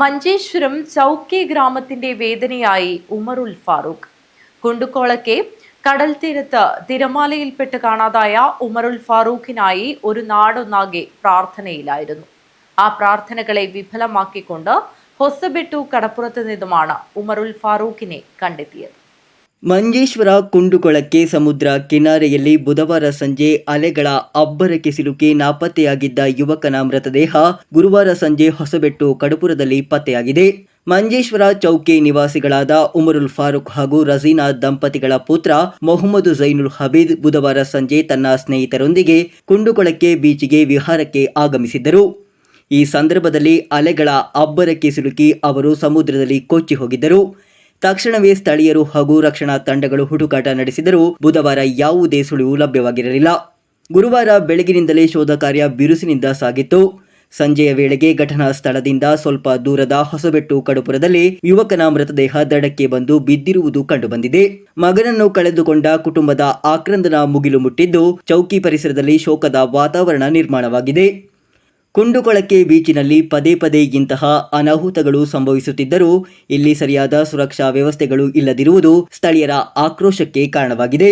മഞ്ചേശ്വരം ചൗക്കി ഗ്രാമത്തിന്റെ വേദനയായി ഉമറുൽ ഫാറൂഖ്. കുണ്ടുകോളക്കെ കടൽ തീരത്ത് തിരമാലയിൽപ്പെട്ട് കാണാതായ ഉമറുൽ ഫാറൂഖിനായി ഒരു നാടൊന്നാകെ പ്രാർത്ഥനയിലായിരുന്നു. ആ പ്രാർത്ഥനകളെ വിഫലമാക്കിക്കൊണ്ട് ഹൊസബെട്ടു കടപ്പുറത്ത് നിന്നുമാണ് ഉമറുൽ ഫാറൂഖിനെ കണ്ടെത്തിയത്. ಮಂಜೇಶ್ವರ ಕುಂಡುಕೊಳಕ್ಕೆ ಸಮುದ್ರ ಕಿನಾರೆಯಲ್ಲಿ ಬುಧವಾರ ಸಂಜೆ ಅಲೆಗಳ ಅಬ್ಬರಕ್ಕೆ ಸಿಲುಕಿ ನಾಪತ್ತೆಯಾಗಿದ್ದ ಯುವಕನ ಮೃತದೇಹ ಗುರುವಾರ ಸಂಜೆ ಹೊಸಬೆಟ್ಟು ಕಡಪುರದಲ್ಲಿ ಪತ್ತೆಯಾಗಿದೆ. ಮಂಜೇಶ್ವರ ಚೌಕಿ ನಿವಾಸಿಗಳಾದ ಉಮರುಲ್ ಫಾರೂಕ್ ಹಾಗೂ ರಜೀನಾ ದಂಪತಿಗಳ ಪುತ್ರ ಮೊಹಮ್ಮದ್ ಝೈನುಲ್ ಹಬೀದ್ ಬುಧವಾರ ಸಂಜೆ ತನ್ನ ಸ್ನೇಹಿತರೊಂದಿಗೆ ಕುಂಡುಕೊಳಕ್ಕೆ ಬೀಚಿಗೆ ವಿಹಾರಕ್ಕೆ ಆಗಮಿಸಿದ್ದರು. ಈ ಸಂದರ್ಭದಲ್ಲಿ ಅಲೆಗಳ ಅಬ್ಬರಕ್ಕೆ ಸಿಲುಕಿ ಅವರು ಸಮುದ್ರದಲ್ಲಿ ಕೊಚ್ಚಿ ಹೋಗಿದ್ದರು. ತಕ್ಷಣವೇ ಸ್ಥಳೀಯರು ಹಾಗೂ ರಕ್ಷಣಾ ತಂಡಗಳು ಹುಡುಕಾಟ ನಡೆಸಿದರೂ ಬುಧವಾರ ಯಾವುದೇ ಸುಳಿವು ಲಭ್ಯವಾಗಿರಲಿಲ್ಲ. ಗುರುವಾರ ಬೆಳಗಿನಿಂದಲೇ ಶೋಧ ಕಾರ್ಯ ಬಿರುಸಿನಿಂದ ಸಾಗಿತ್ತು. ಸಂಜೆಯ ವೇಳೆಗೆ ಘಟನಾ ಸ್ಥಳದಿಂದ ಸ್ವಲ್ಪ ದೂರದ ಹೊಸಬೆಟ್ಟು ಕಡಪುರದಲ್ಲಿ ಯುವಕನ ಮೃತದೇಹ ದಡಕ್ಕೆ ಬಂದು ಬಿದ್ದಿರುವುದು ಕಂಡುಬಂದಿದೆ. ಮಗನನ್ನು ಕಳೆದುಕೊಂಡ ಕುಟುಂಬದ ಆಕ್ರಂದನ ಮುಗಿಲು ಮುಟ್ಟಿದ್ದು ಚೌಕಿ ಪರಿಸರದಲ್ಲಿ ಶೋಕದ ವಾತಾವರಣ ನಿರ್ಮಾಣವಾಗಿದೆ. ಕುಂಡುಕೊಳಕ್ಕೆ ಬೀಚಿನಲ್ಲಿ ಪದೇ ಪದೇ ಇಂತಹ ಅನಾಹುತಗಳು ಸಂಭವಿಸುತ್ತಿದ್ದರೂ ಇಲ್ಲಿ ಸರಿಯಾದ ಸುರಕ್ಷಾ ವ್ಯವಸ್ಥೆಗಳು ಇಲ್ಲದಿರುವುದು ಸ್ಥಳೀಯರ ಆಕ್ರೋಶಕ್ಕೆ ಕಾರಣವಾಗಿದೆ.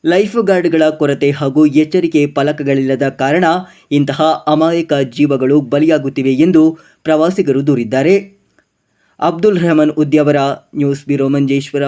ಲೈಫ್ ಗಾರ್ಡ್ಗಳ ಕೊರತೆ ಹಾಗೂ ಎಚ್ಚರಿಕೆ ಫಲಕಗಳಿಲ್ಲದ ಕಾರಣ ಇಂತಹ ಅಮಾಯಕ ಜೀವಗಳು ಬಲಿಯಾಗುತ್ತಿವೆ ಎಂದು ಪ್ರವಾಸಿಗರು ದೂರಿದ್ದಾರೆ. Abdul Rehman Udyavar, news bureau, Manjeshwar.